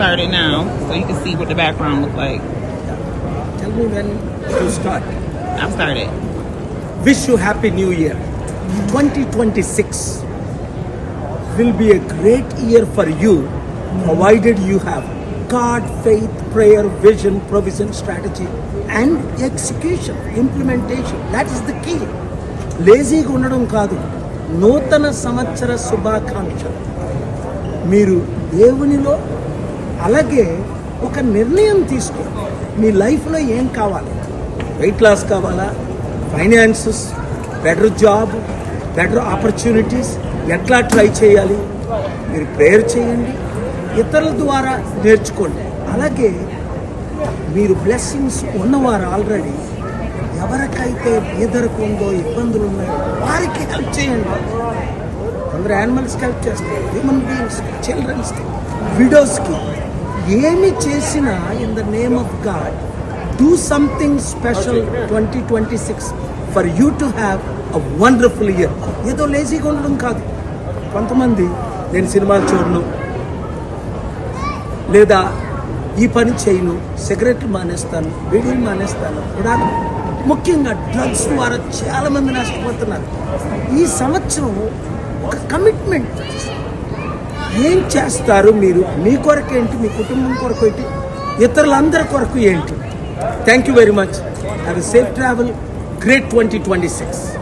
Started now, so you can see what the background looks like. Tell me when you start. I've started. Wish you happy new year. 2026 will be a great year for you, provided you have God, faith, prayer, vision, provision, strategy, and execution, implementation. That is the key. లేజీగా ఉండడం కాదు, నూతన సంవత్సర శుభాకాంక్ష. మీరు దేవునిలో అలాగే ఒక నిర్ణయం తీసుకోండి. మీ లైఫ్లో ఏం కావాలి? వెయిట్ లాస్ కావాలా? Finances, better job, better opportunities ఎట్లా ట్రై చేయాలి? మీరు ప్రేయర్ చేయండి, ఇతరుల ద్వారా నేర్చుకోండి. అలాగే మీరు బ్లెస్సింగ్స్ ఉన్నవారు ఆల్రెడీ ఎవరికైతే బీదరికం ఉందో, ఇబ్బందులు ఉన్నాయో వారికి హెల్ప్ చేయండి. కొందరు యానిమల్స్కి హెల్ప్ చేస్తారు, హ్యూమన్ బీయింగ్స్కి, చిల్డ్రన్స్కి, విడోస్కి. ఏమి చేసినా in the name of God, do something special 2026 for you to have a wonderful year. ఏదో లేజీగా ఉండడం కాదు. కొంతమంది నేను సినిమాలు చూడను, లేదా ఈ పని చేయను, సిగరెట్లు మానేస్తాను, బీడీలు మానేస్తాను, ఇలా ముఖ్యంగా డ్రగ్స్ ద్వారా చాలామంది నష్టపోతున్నారు. ఈ సంవత్సరం ఒక కమిట్మెంట్. ఏం చేస్తారు మీరు? మీ కొరకు ఏంటి? మీ కుటుంబం కొరకు ఏంటి? ఇతరులందరి కొరకు ఏంటి? Thank you very much. Have a safe travel. Great 2026.